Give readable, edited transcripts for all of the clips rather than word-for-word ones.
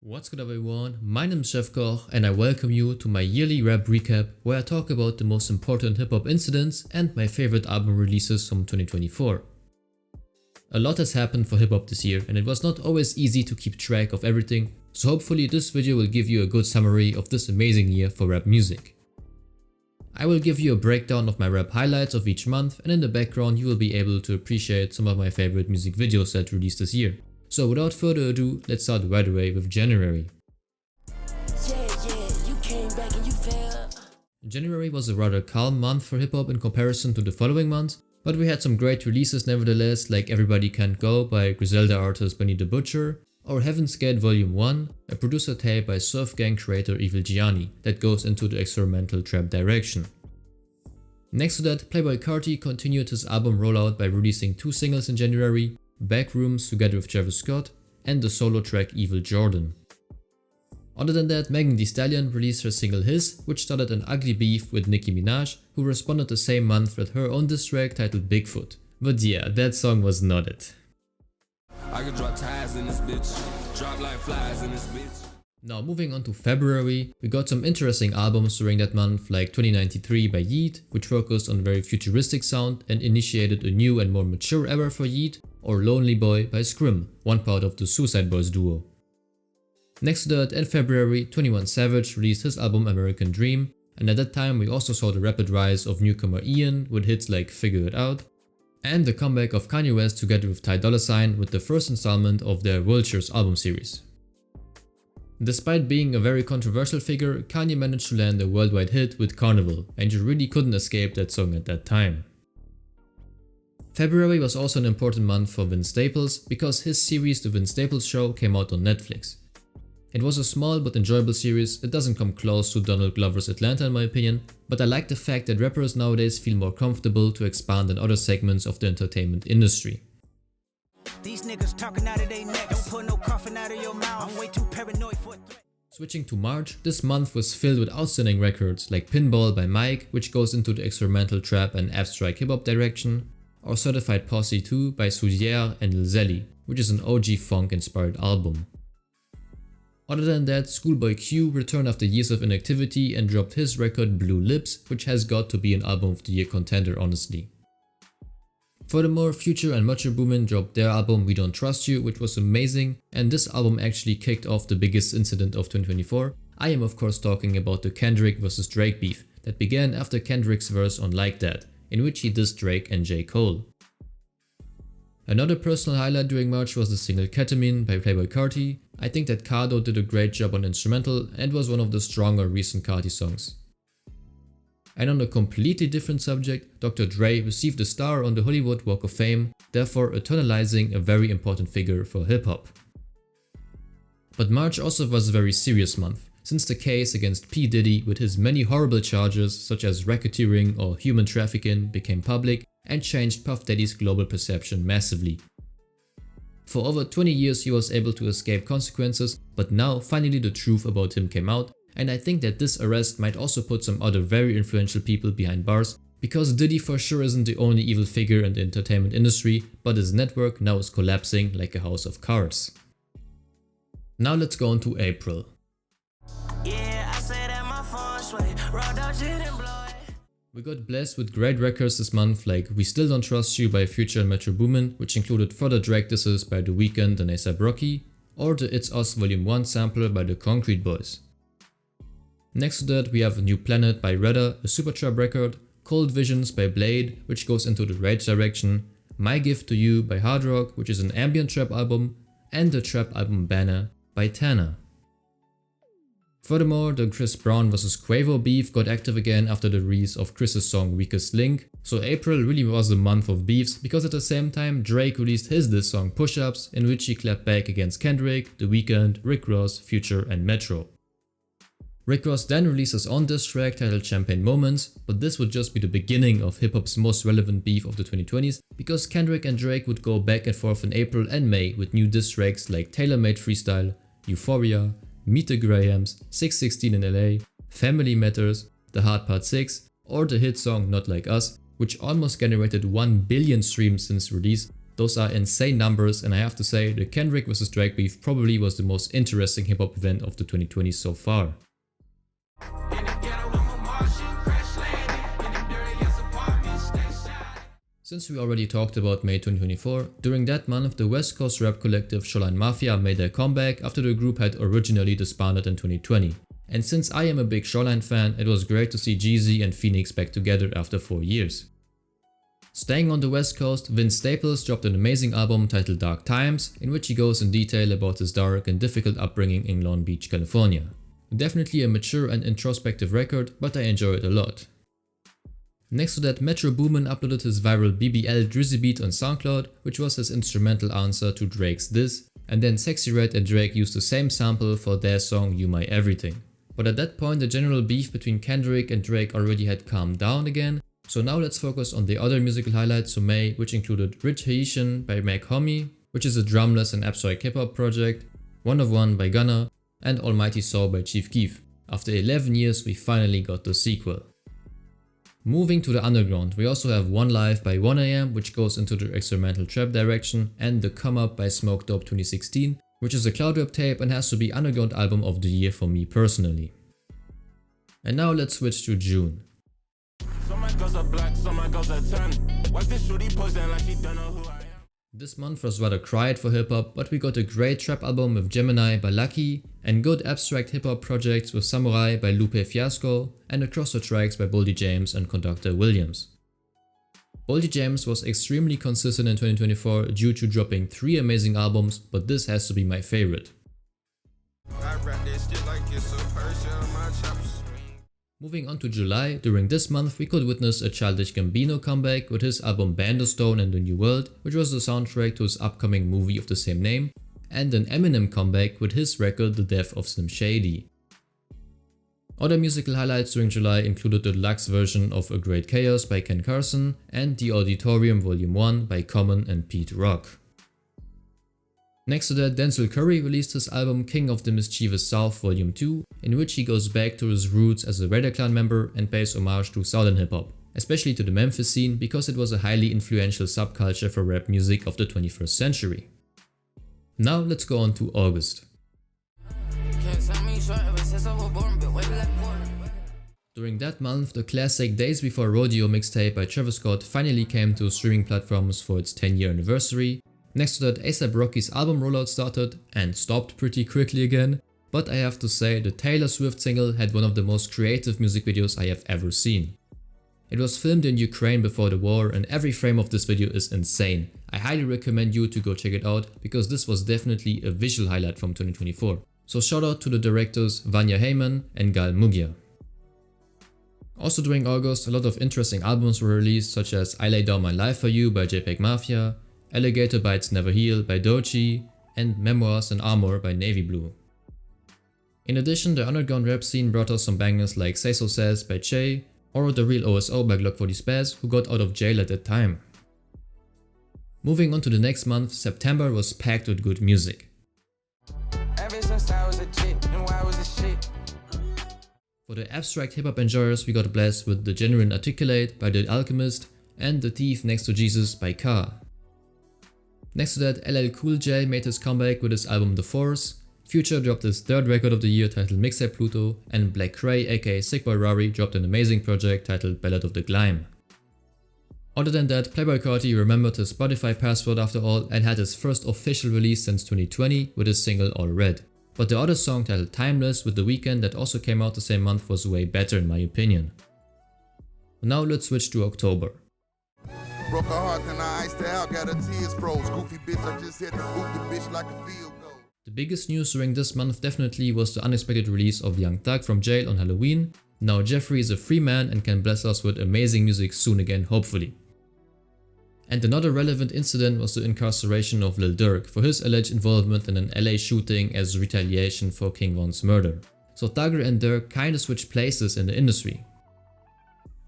What's good everyone, my name is Chefkoch and I welcome you to my yearly rap recap where I talk about the most important hip hop incidents and my favorite album releases from 2024. A lot has happened for hip hop this year and it was not always easy to keep track of everything, so hopefully this video will give you a good summary of this amazing year for rap music. I will give you a breakdown of my rap highlights of each month, and in the background you will be able to appreciate some of my favorite music videos that released this year. So without further ado, let's start right away with January. January was a rather calm month for hip hop in comparison to the following months, but we had some great releases nevertheless, like Everybody Can't Go by Griselda artist Benny the Butcher, or Heaven's Gate Volume 1, a producer tape by Surf Gang creator Evil Gianni that goes into the experimental trap direction. Next to that, Playboi Carti continued his album rollout by releasing two singles in January, Backrooms together with Travis Scott and the solo track Evil Jordan. Other than that, Megan Thee Stallion released her single His, which started an ugly beef with Nicki Minaj, who responded the same month with her own diss track titled Bigfoot. But yeah, that song was not it. I could drop ties in this bitch, drop like flies in this bitch. Now moving on to February, we got some interesting albums during that month, like 2093 by Yeat, which focused on a very futuristic sound and initiated a new and more mature era for Yeat, or Lonely Boy by Scrim, one part of the Suicide Boys duo. Next to that, in February, 21 Savage released his album American Dream, and at that time we also saw the rapid rise of newcomer Ian with hits like Figure It Out, and the comeback of Kanye West together with Ty Dolla $ign with the first installment of their Vultures album series. Despite being a very controversial figure, Kanye managed to land a worldwide hit with Carnival, and you really couldn't escape that song at that time. February was also an important month for Vince Staples because his series The Vince Staples Show came out on Netflix. It was a small but enjoyable series. It doesn't come close to Donald Glover's Atlanta in my opinion, but I like the fact that rappers nowadays feel more comfortable to expand in other segments of the entertainment industry. These niggas talking out of their neck, don't put no coughing out of your mouth. I'm way too paranoid for it. Switching to March, this month was filled with outstanding records like Pinball by Mike, which goes into the experimental trap and abstract hip hop direction, or Certified Posse 2 by Soudière and Lil Zelly, which is an OG funk inspired album. Other than that, Schoolboy Q returned after years of inactivity and dropped his record Blue Lips, which has got to be an album of the year contender honestly. Furthermore, Future and Metro Boomin dropped their album We Don't Trust You, which was amazing, and this album actually kicked off the biggest incident of 2024. I am of course talking about the Kendrick vs Drake beef that began after Kendrick's verse on Like That, in which he dissed Drake and J. Cole. Another personal highlight during March was the single Ketamine by Playboi Carti. I think that Kado did a great job on instrumental and was one of the stronger recent Carti songs. And on a completely different subject, Dr. Dre received a star on the Hollywood Walk of Fame, therefore eternalizing a very important figure for hip hop. But March also was a very serious month, since the case against P. Diddy with his many horrible charges such as racketeering or human trafficking became public and changed Puff Daddy's global perception massively. For over 20 years he was able to escape consequences, but now finally the truth about him came out, and I think that this arrest might also put some other very influential people behind bars, because Diddy for sure isn't the only evil figure in the entertainment industry, but his network now is collapsing like a house of cards. Now let's go on to April. Yeah, I say that my phone sway, raw dog shit and blow it. We got blessed with great records this month like We Still Don't Trust You by Future and Metro Boomin, which included further Drake disses by The Weeknd and A$AP Rocky, or the It's Us Volume 1 sampler by the Concrete Boys. Next to that we have A New Planet by Redda, a supertrap record, Cold Visions by Blade, which goes into the rage direction, My Gift to You by Hard Rock, which is an ambient trap album, and the trap album Banner by Tana. Furthermore, the Chris Brown vs Quavo beef got active again after the release of Chris's song Weakest Link, so April really was the month of beefs because at the same time Drake released his diss song Push Ups, in which he clapped back against Kendrick, The Weeknd, Rick Ross, Future and Metro. Rick Ross then released his own diss track titled Champagne Moments, but this would just be the beginning of hip hop's most relevant beef of the 2020s, because Kendrick and Drake would go back and forth in April and May with new diss tracks like Tailor Made Freestyle, Euphoria, Meet the Grahams, 616 in LA, Family Matters, The Hard Part 6, or the hit song Not Like Us, which almost generated 1 billion streams since release, those are insane numbers, and I have to say the Kendrick vs Drake beef probably was the most interesting hip hop event of the 2020s so far. Since we already talked about May 2024, during that month the West Coast rap collective Shoreline Mafia made their comeback after the group had originally disbanded in 2020. And since I am a big Shoreline fan, it was great to see Jeezy and Phoenix back together after 4 years. Staying on the West Coast, Vince Staples dropped an amazing album titled Dark Times, in which he goes in detail about his dark and difficult upbringing in Long Beach, California. Definitely a mature and introspective record, but I enjoy it a lot. Next to that, Metro Boomin uploaded his viral BBL Drizzy beat on SoundCloud, which was his instrumental answer to Drake's Diss, and then Sexy Red and Drake used the same sample for their song You My Everything. But at that point the general beef between Kendrick and Drake already had calmed down again, so now let's focus on the other musical highlights of May, which included Rich Haitian by Make Homie, which is a drumless and abstract hip hop project, One of One by Gunna, and Almighty Saw by Chefkoch. After 11 years we finally got the sequel. Moving to the underground, we also have One Life by 1am, which goes into the experimental trap direction, and The Come Up by Smoke Dope 2016, which is a cloud rap tape and has to be underground album of the year for me personally. And now let's switch to June. This month was rather quiet for hip hop, but we got a great trap album with Gemini by Lucky, and good abstract hip hop projects with Samurai by Lupe Fiasco, and Across the Tracks by Boldy James and Conductor Williams. Boldy James was extremely consistent in 2024 due to dropping 3 amazing albums, but this has to be my favorite. Moving on to July, during this month we could witness a Childish Gambino comeback with his album Bandostone and the New World, which was the soundtrack to his upcoming movie of the same name, and an Eminem comeback with his record The Death of Slim Shady. Other musical highlights during July included the deluxe version of A Great Chaos by Ken Carson and The Auditorium Volume 1 by Common and Pete Rock. Next to that, Denzel Curry released his album King of the Mischievous South Volume 2, in which he goes back to his roots as a Raider Clan member and pays homage to Southern hip hop, especially to the Memphis scene because it was a highly influential subculture for rap music of the 21st century. Now let's go on to August. During that month, the classic Days Before Rodeo mixtape by Travis Scott finally came to streaming platforms for its 10-year anniversary. Next to that, A$AP Rocky's album rollout started and stopped pretty quickly again, but I have to say the Taylor Swift single had one of the most creative music videos I have ever seen. It was filmed in Ukraine before the war and every frame of this video is insane. I highly recommend you to go check it out because this was definitely a visual highlight from 2024. So shout out to the directors Vanya Heyman and Gal Mugia. Also during August, a lot of interesting albums were released, such as I Lay Down My Life For You by JPEG Mafia, Alligator Bites Never Heal by Doechii, and Memoirs and Armor by Navy Blue. In addition, the underground rap scene brought us some bangers like Say So Says by Che, or The Real OSO by Glock 40 Spaz, who got out of jail at that time. Moving on to the next month, September was packed with good music. Ever since I was a chick, and why was a shit? For the abstract hip hop enjoyers, we got blessed with The Genuine Articulate by The Alchemist and The Thief Next to Jesus by Ka. Next to that, LL Cool J made his comeback with his album The Force, Future dropped his 3rd record of the year titled Mixtape Pluto, and Black Cray aka Sick Boy Rari dropped an amazing project titled Ballad of the Glime. Other than that, Playboi Carti remembered his Spotify password after all and had his first official release since 2020 with his single All Red. But the other song titled Timeless with The Weeknd that also came out the same month was way better in my opinion. Now let's switch to October. Broke her heart, then I iced her out, got her tears froze. Goofy bitch, I just had to boot the bitch like a field goal. The biggest news during this month definitely was the unexpected release of Young Thug from jail on Halloween. Now Jeffrey is a free man and can bless us with amazing music soon again, hopefully. And another relevant incident was the incarceration of Lil Durk for his alleged involvement in an LA shooting as retaliation for King Von's murder. So Thugger and Durk kinda switched places in the industry.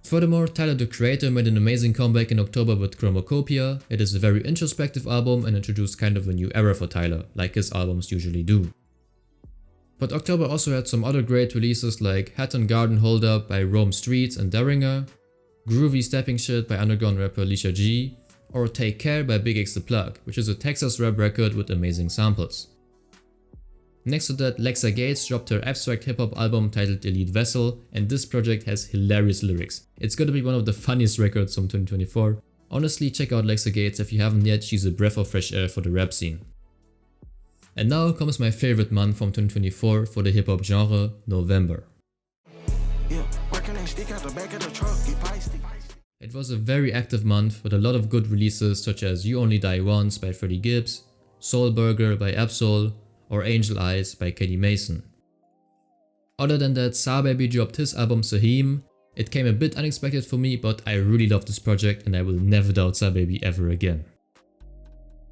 Furthermore, Tyler the Creator made an amazing comeback in October with Chromacopia. It is a very introspective album and introduced kind of a new era for Tyler, like his albums usually do. But October also had some other great releases like Hatton Garden Hold Up by Rome Streets and Daringer, Groovy Stepping Shit by underground rapper Lisha G, or Take Care by Big X the Plug, which is a Texas rap record with amazing samples. Next to that, Lexa Gates dropped her abstract hip hop album titled Elite Vessel, and this project has hilarious lyrics. It's gonna be one of the funniest records from 2024. Honestly, check out Lexa Gates if you haven't yet, she's a breath of fresh air for the rap scene. And now comes my favorite month from 2024 for the hip hop genre, November. It was a very active month with a lot of good releases such as You Only Die Once by Freddie Gibbs, Soul Burger by Absol, or Angel Eyes by Katie Mason. Other than that, Sababy dropped his album Sahim. It came a bit unexpected for me, but I really love this project and I will never doubt Sababy ever again.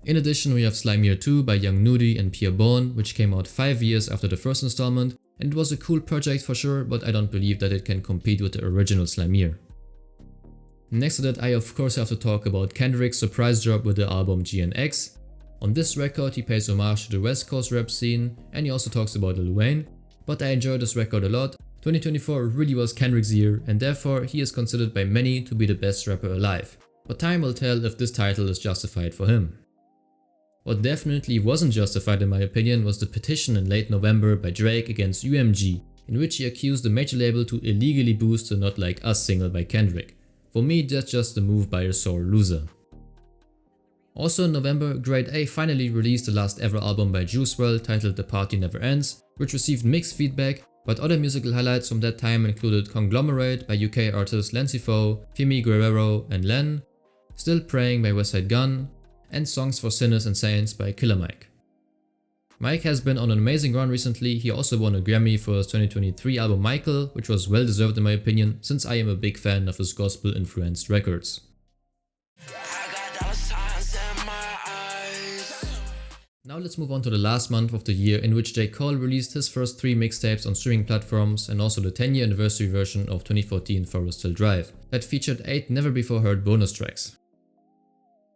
In addition, we have Slimeer 2 by Young Nudie and Pierre Bourne, which came out 5 years after the first installment, and it was a cool project for sure, but I don't believe that it can compete with the original Slimeer. Next to that, I of course have to talk about Kendrick's surprise drop with the album GNX. On this record he pays homage to the West Coast rap scene and he also talks about Lil Wayne, but I enjoyed this record a lot. 2024 really was Kendrick's year and therefore he is considered by many to be the best rapper alive, but time will tell if this title is justified for him. What definitely wasn't justified in my opinion was the petition in late November by Drake against UMG, in which he accused the major label to illegally boost the Not Like Us single by Kendrick. For me, that's just a move by a sore loser. Also in November, Grade A finally released the last ever album by Juice WRLD titled The Party Never Ends, which received mixed feedback, but other musical highlights from that time included Conglomerate by UK artists Lancifo, Fimi Guerrero and Len, Still Praying by Westside Gunn, and Songs for Sinners and Saints by Killer Mike. Mike has been on an amazing run recently. He also won a Grammy for his 2023 album Michael, which was well deserved in my opinion, since I am a big fan of his gospel influenced records. Now let's move on to the last month of the year, in which J. Cole released his first 3 mixtapes on streaming platforms and also the 10-year anniversary version of 2014 Forest Hill Drive that featured 8 never before heard bonus tracks.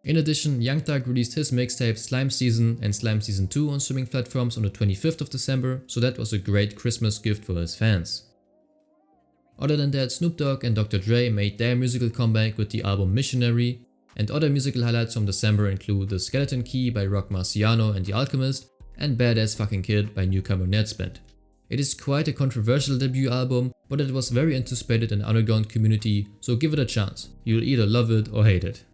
In addition, Young Thug released his mixtape Slime Season and Slime Season 2 on streaming platforms on the 25th of December, so that was a great Christmas gift for his fans. Other than that, Snoop Dogg and Dr. Dre made their musical comeback with the album Missionary, and other musical highlights from December include The Skeleton Key by Rock Marciano and The Alchemist and Badass Fucking Kid by newcomer Nedspent. It is quite a controversial debut album, but it was very anticipated in the underground community, so give it a chance. You'll either love it or hate it.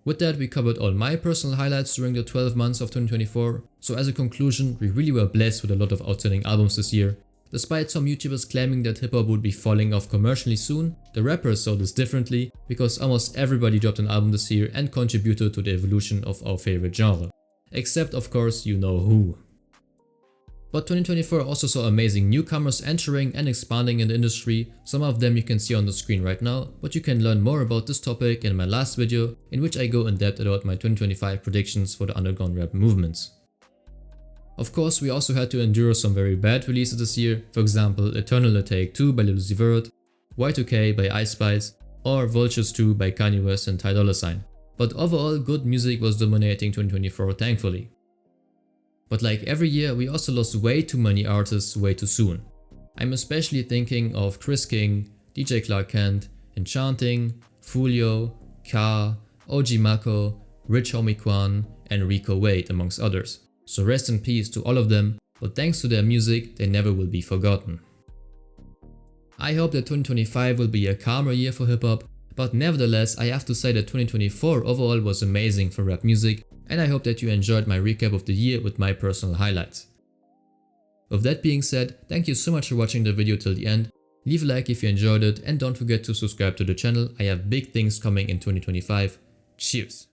With that, we covered all my personal highlights during the 12 months of 2024, so as a conclusion, we really were blessed with a lot of outstanding albums this year. Despite some YouTubers claiming that hip hop would be falling off commercially soon, the rappers saw this differently because almost everybody dropped an album this year and contributed to the evolution of our favorite genre. Except of course you know who. But 2024 also saw amazing newcomers entering and expanding in the industry. Some of them you can see on the screen right now, but you can learn more about this topic in my last video, in which I go in depth about my 2025 predictions for the underground rap movements. Of course, we also had to endure some very bad releases this year, for example Eternal Take 2 by Lil Uzi Vert, Y2K by Ice Spice, or Vultures 2 by Kanye West and Ty Dolla $ign. But overall, good music was dominating 2024 thankfully. But like every year, we also lost way too many artists way too soon. I'm especially thinking of Chris King, DJ Clark Kent, Enchanting, Fulio, Ka, OG Mako, Rich Homie Quan, and Rico Wade amongst others. So rest in peace to all of them, but thanks to their music, they never will be forgotten. I hope that 2025 will be a calmer year for hip hop, but nevertheless I have to say that 2024 overall was amazing for rap music, and I hope that you enjoyed my recap of the year with my personal highlights. With that being said, thank you so much for watching the video till the end. Leave a like if you enjoyed it and don't forget to subscribe to the channel. I have big things coming in 2025. Cheers!